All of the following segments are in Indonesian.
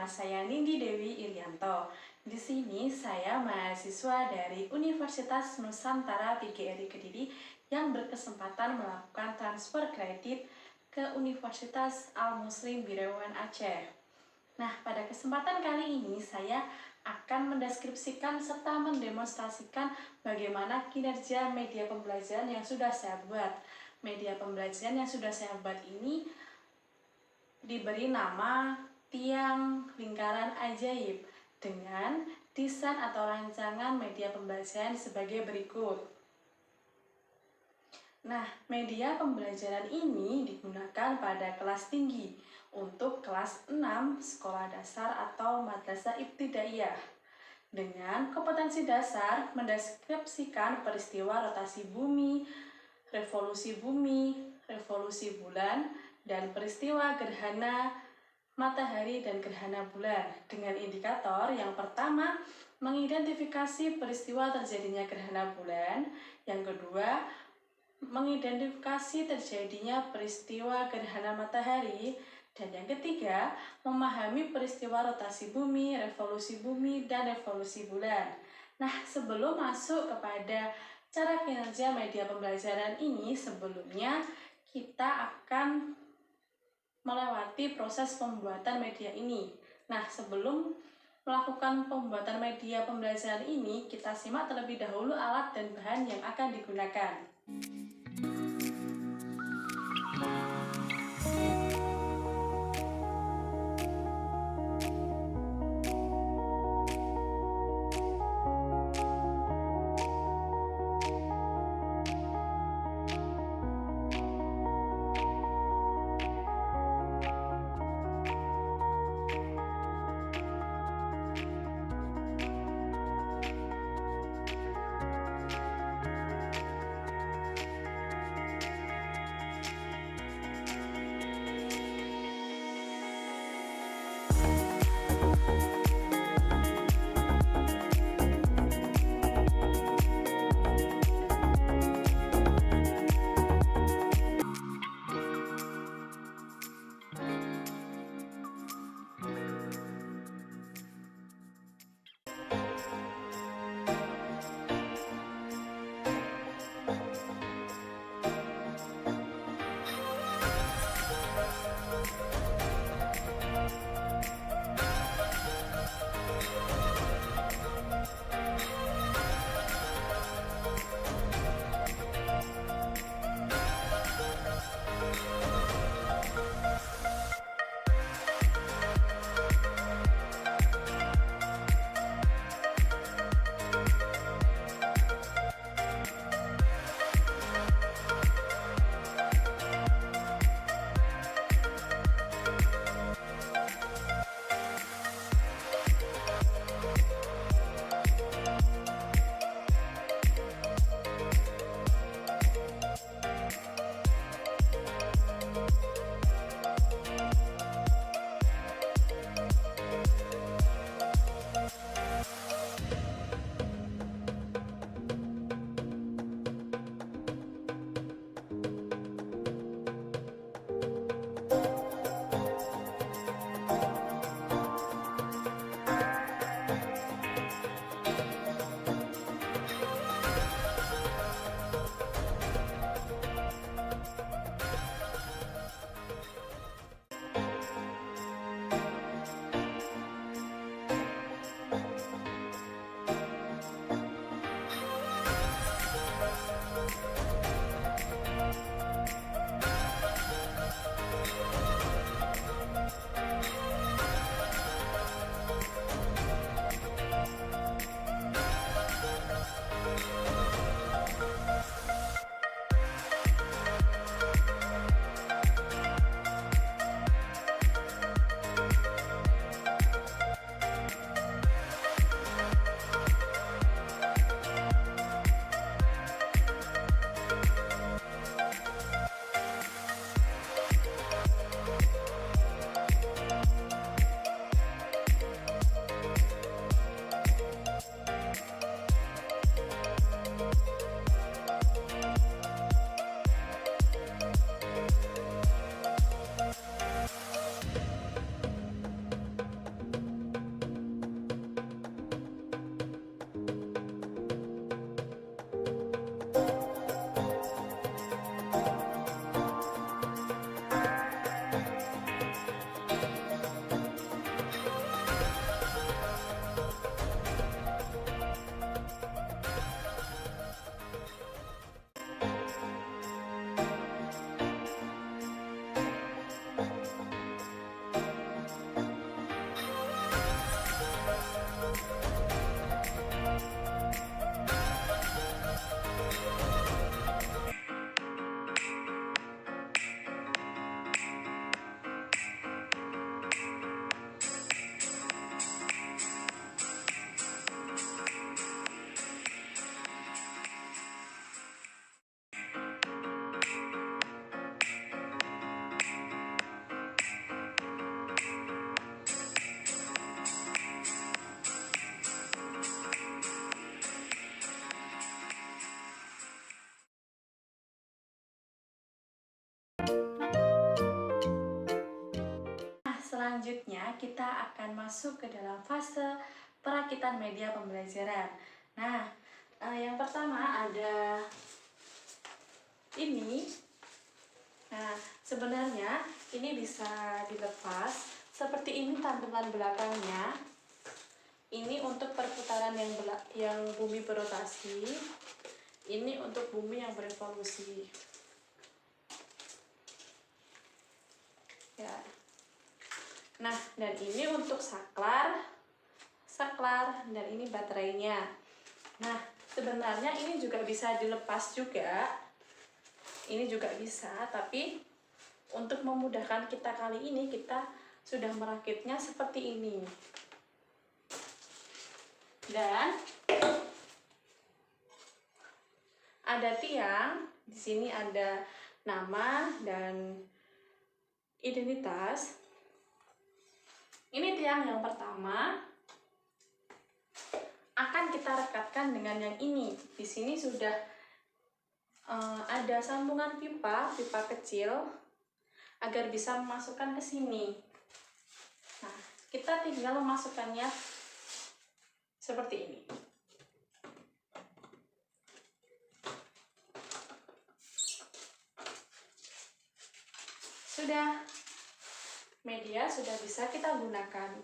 saya Nindi Dewi Irianto. Di sini saya mahasiswa dari Universitas Nusantara PGRI Kediri yang berkesempatan melakukan transfer kredit ke Universitas Al-Muslim Birawan Aceh. Nah, pada kesempatan kali ini saya akan mendeskripsikan serta mendemonstrasikan bagaimana kinerja media pembelajaran yang sudah saya buat. Media pembelajaran yang sudah saya buat ini diberi nama Tiang Lingkaran Ajaib dengan desain atau rancangan media pembelajaran sebagai berikut. Nah, media pembelajaran ini digunakan pada kelas tinggi untuk kelas 6 sekolah dasar atau madrasah ibtidaiyah. Dengan kompetensi dasar mendeskripsikan peristiwa rotasi bumi, revolusi bulan, dan peristiwa gerhana matahari dan gerhana bulan. Dengan indikator yang pertama, mengidentifikasi peristiwa terjadinya gerhana bulan. Yang kedua, mengidentifikasi terjadinya peristiwa gerhana matahari. Dan yang ketiga, memahami peristiwa rotasi bumi, dan revolusi bulan. Nah, sebelum masuk kepada cara kinerja media pembelajaran ini, sebelumnya kita akan melewati proses pembuatan media ini. Nah, sebelum melakukan pembuatan media pembelajaran ini, kita simak terlebih dahulu alat dan bahan yang akan digunakan. selanjutnya kita akan masuk ke dalam fase perakitan media pembelajaran. Nah, yang pertama ada ini. Nah, sebenarnya ini bisa dilepas seperti ini tampilan belakangnya. Ini untuk perputaran yang bumi berotasi. Ini untuk bumi yang berevolusi. Ya. Nah, dan ini untuk saklar, dan ini baterainya. Nah, sebenarnya ini juga bisa dilepas juga. Ini juga bisa, tapi untuk memudahkan kita kali ini kita sudah merakitnya seperti ini. Dan ada tiang, di sini ada nama dan identitas. Ini tiang yang pertama akan kita rekatkan dengan yang ini. Di sini sudah ada sambungan pipa kecil agar bisa memasukkan ke sini. Nah, kita tinggal memasukkannya seperti ini. Sudah, media sudah bisa kita gunakan.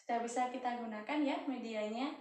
Sudah bisa kita gunakan ya medianya.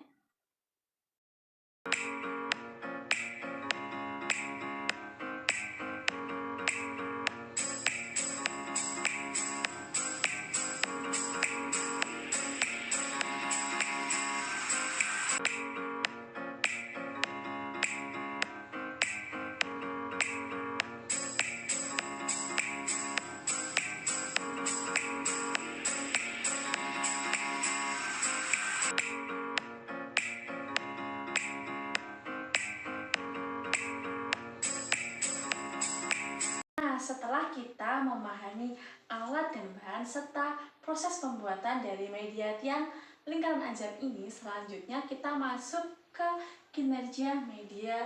Setelah kita memahami alat dan bahan serta proses pembuatan dari media tiang lingkaran ajaib ini, selanjutnya kita masuk ke kinerja media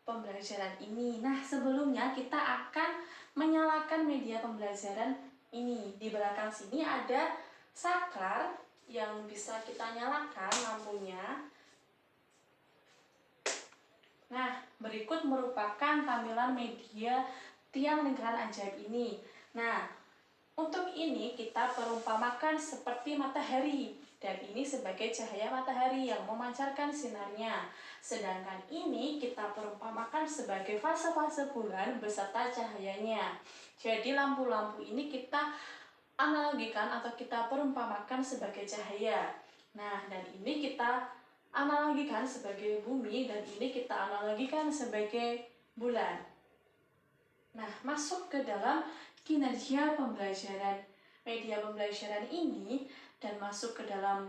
pembelajaran ini. Nah, sebelumnya kita akan menyalakan media pembelajaran ini. Di belakang sini ada saklar yang bisa kita nyalakan lampunya. Nah, berikut merupakan tampilan media tiang lingkaran ajaib ini. Nah, untuk ini kita perumpamakan seperti matahari, dan ini sebagai cahaya matahari yang memancarkan sinarnya. Sedangkan ini kita perumpamakan sebagai fase-fase bulan beserta cahayanya. Jadi lampu-lampu ini kita analogikan atau kita perumpamakan sebagai cahaya. Nah, dan ini kita analogikan sebagai bumi, dan ini kita analogikan sebagai bulan. Nah, masuk ke dalam kinerja pembelajaran media pembelajaran ini dan masuk ke dalam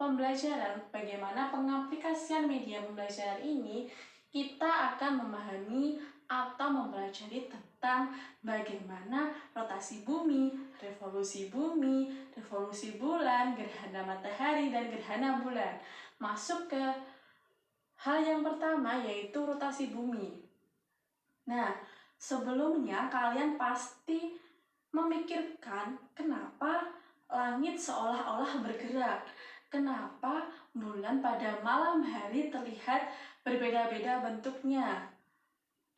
pembelajaran bagaimana pengaplikasian media pembelajaran ini, kita akan memahami atau mempelajari tentang bagaimana rotasi bumi, revolusi bulan, gerhana matahari, dan gerhana bulan. Masuk ke hal yang pertama, yaitu rotasi bumi. Nah, sebelumnya kalian pasti memikirkan kenapa langit seolah-olah bergerak, kenapa bulan pada malam hari terlihat berbeda-beda bentuknya.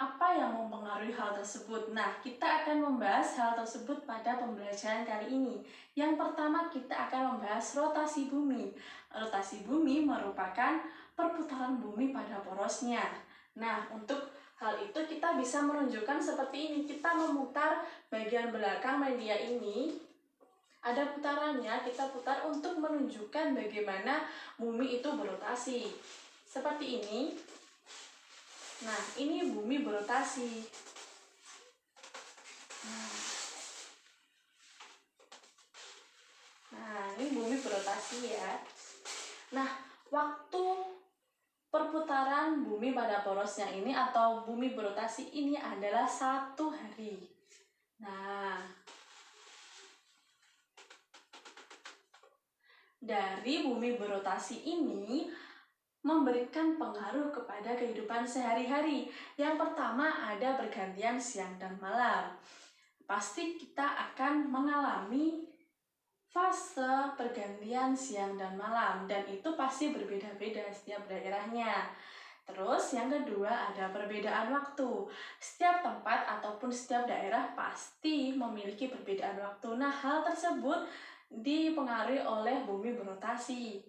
Apa yang mempengaruhi hal tersebut? Nah, kita akan membahas hal tersebut pada pembelajaran kali ini. Yang pertama, kita akan membahas rotasi bumi. Rotasi bumi merupakan perputaran bumi pada porosnya. Nah, untuk hal itu kita bisa menunjukkan seperti ini. Kita memutar bagian belakang media ini. Ada putarannya, kita putar untuk menunjukkan bagaimana bumi itu berotasi. Seperti ini. Nah, ini bumi berotasi. Nah, ini bumi berotasi ya. Nah, waktu perputaran bumi pada porosnya ini atau bumi berotasi ini adalah 1 hari. Nah, dari bumi berotasi ini memberikan pengaruh kepada kehidupan sehari-hari. Yang pertama ada pergantian siang dan malam. Pasti kita akan mengalami fase pergantian siang dan malam, dan itu pasti berbeda-beda setiap daerahnya. Terus yang kedua ada perbedaan waktu. Setiap tempat ataupun setiap daerah pasti memiliki perbedaan waktu. Nah, hal tersebut dipengaruhi oleh bumi berotasi.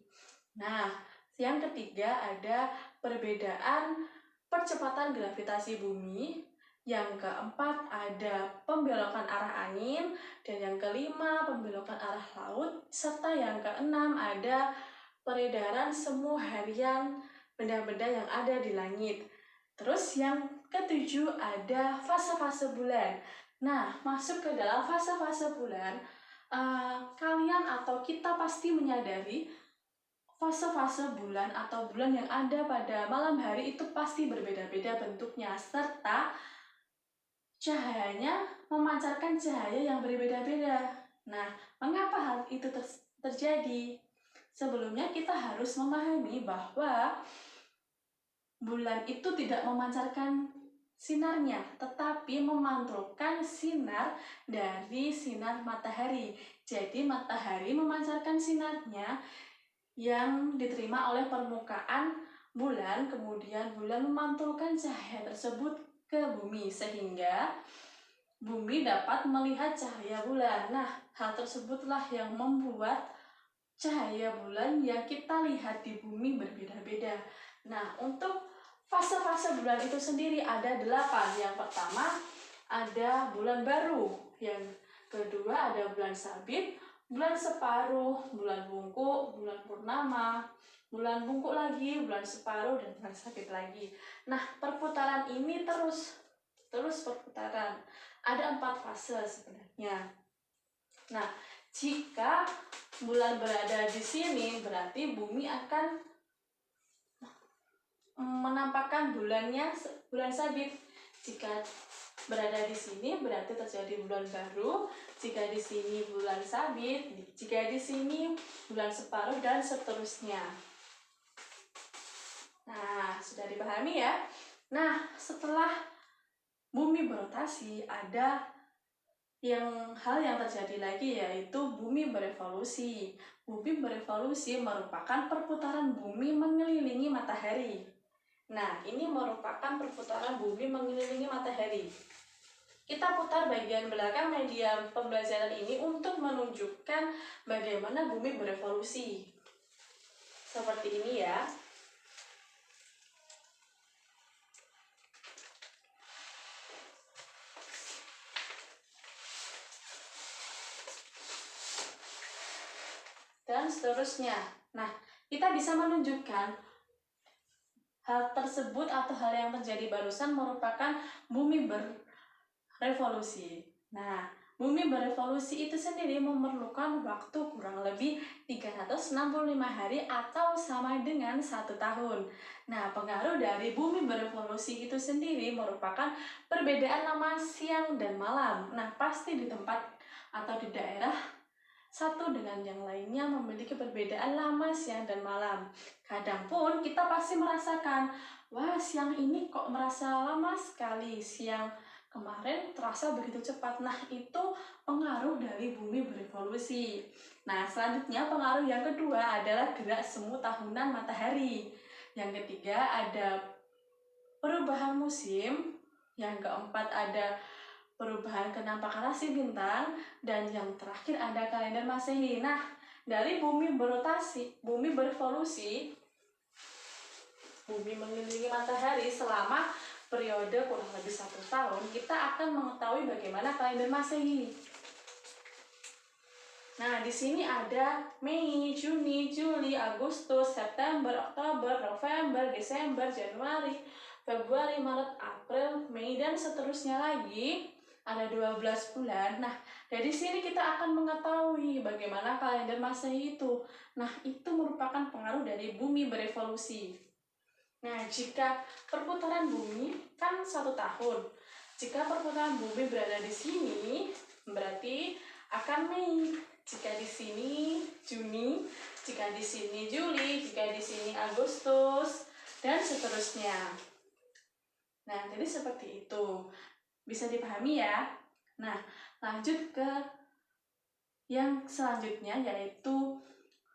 Nah, yang ketiga ada perbedaan percepatan gravitasi bumi. Yang keempat ada pembelokan arah angin, dan yang kelima pembelokan arah laut, serta yang keenam ada peredaran semu harian benda-benda yang ada di langit. Terus yang ketujuh ada fase-fase bulan. Nah, masuk ke dalam fase-fase bulan, kalian atau kita pasti menyadari fase-fase bulan atau bulan yang ada pada malam hari itu pasti berbeda-beda bentuknya, serta cahayanya memancarkan cahaya yang berbeda-beda. Nah, mengapa hal itu terjadi? Sebelumnya kita harus memahami bahwa bulan itu tidak memancarkan sinarnya, tetapi memantulkan sinar dari sinar matahari. Jadi matahari memancarkan sinarnya yang diterima oleh permukaan bulan, kemudian bulan memantulkan cahaya tersebut ke bumi sehingga bumi dapat melihat cahaya bulan. Nah, hal tersebutlah yang membuat cahaya bulan yang kita lihat di bumi berbeda-beda. Nah, untuk fase-fase bulan itu sendiri ada 8. Yang pertama ada bulan baru, yang kedua ada bulan sabit, bulan separuh, bulan bungkuk, bulan purnama, bulan bungkuk lagi, bulan separuh, dan bulan sabit lagi. Nah, perputaran ini terus perputaran. Ada 4 fase sebenarnya. Nah, jika bulan berada di sini, berarti bumi akan menampakkan bulan sabit. Jika berada di sini berarti terjadi bulan baru, jika di sini bulan sabit, jika di sini bulan separuh, dan seterusnya. Nah, sudah dipahami ya? Nah, setelah bumi berotasi ada hal yang terjadi lagi, yaitu bumi berevolusi. Bumi berevolusi merupakan perputaran bumi mengelilingi matahari. Nah, ini merupakan perputaran bumi mengelilingi matahari. Kita putar bagian belakang media pembelajaran ini untuk menunjukkan bagaimana bumi berevolusi. Seperti ini ya. Dan seterusnya. Nah, kita bisa menunjukkan hal tersebut atau hal yang terjadi barusan merupakan bumi berevolusi. Nah, bumi berevolusi itu sendiri memerlukan waktu kurang lebih 365 hari atau sama dengan 1 tahun. Nah, pengaruh dari bumi berevolusi itu sendiri merupakan perbedaan lama siang dan malam. Nah, pasti di tempat atau di daerah satu dengan yang lainnya memiliki perbedaan lama siang dan malam. Kadang pun kita pasti merasakan, wah siang ini kok merasa lama sekali, siang kemarin terasa begitu cepat. Nah, itu pengaruh dari bumi berevolusi. Nah, selanjutnya pengaruh yang kedua adalah gerak semu tahunan matahari. Yang ketiga ada perubahan musim. Yang keempat ada perubahan kenampakan rasi bintang, dan yang terakhir ada kalender Masehi. Nah, dari bumi berevolusi, bumi mengelilingi matahari selama periode kurang lebih 1 tahun, kita akan mengetahui bagaimana kalender Masehi. Nah, di sini ada Mei, Juni, Juli, Agustus, September, Oktober, November, Desember, Januari, Februari, Maret, April, Mei, dan seterusnya lagi. Ada 12 bulan. Nah, dari sini kita akan mengetahui bagaimana kalender Masehi itu. Nah, itu merupakan pengaruh dari bumi berevolusi. Nah, jika perputaran bumi kan 1 tahun. Jika perputaran bumi berada di sini, berarti akan Mei. Jika di sini Juni, jika di sini Juli, jika di sini Agustus, dan seterusnya. Nah, jadi seperti itu. Bisa dipahami ya? Nah, lanjut ke yang selanjutnya yaitu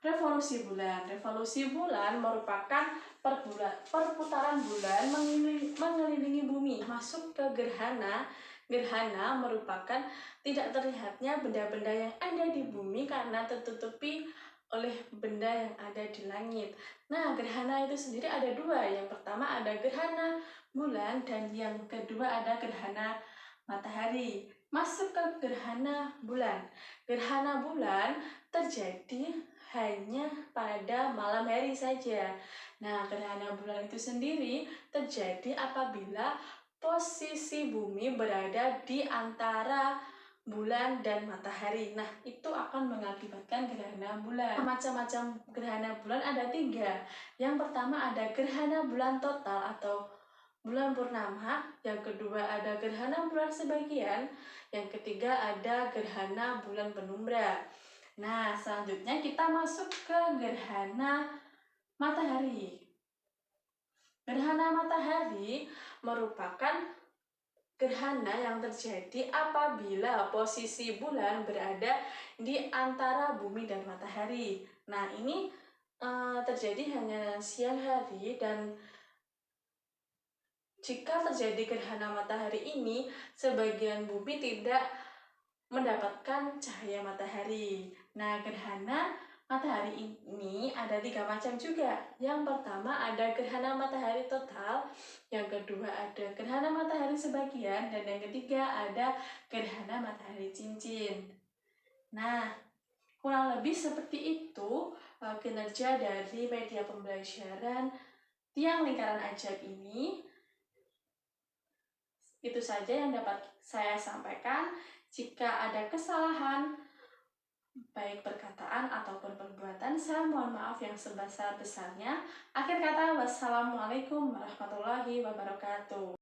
revolusi bulan. Revolusi bulan merupakan perputaran bulan mengelilingi bumi masuk ke gerhana. Gerhana merupakan tidak terlihatnya benda-benda yang ada di bumi karena tertutupi oleh benda yang ada di langit. Nah, gerhana itu sendiri ada dua. Yang pertama ada gerhana bulan dan yang kedua ada gerhana matahari. Masuk ke gerhana bulan. Gerhana bulan terjadi hanya pada malam hari saja. Nah, gerhana bulan itu sendiri terjadi apabila posisi bumi berada di antara bulan dan matahari. Nah, itu akan mengakibatkan gerhana bulan. Macam-macam gerhana bulan ada 3. Yang pertama ada gerhana bulan total atau bulan purnama, yang kedua ada gerhana bulan sebagian, yang ketiga ada gerhana bulan penumbra. Nah, selanjutnya kita masuk ke gerhana matahari. Gerhana matahari merupakan gerhana yang terjadi apabila posisi bulan berada di antara bumi dan matahari. Nah, ini terjadi hanya siang hari, dan jika terjadi gerhana matahari ini, sebagian bumi tidak mendapatkan cahaya matahari. Nah, gerhana matahari ini ada 3 macam juga. Yang pertama ada gerhana matahari total, yang kedua ada gerhana matahari sebagian, dan yang ketiga ada gerhana matahari cincin. Nah, kurang lebih seperti itu kinerja dari media pembelajaran tiang lingkaran ajaib ini. Itu saja yang dapat saya sampaikan. Jika ada kesalahan, baik perkataan ataupun perbuatan, saya mohon maaf yang sebesar-besarnya. Akhir kata, wassalamualaikum warahmatullahi wabarakatuh.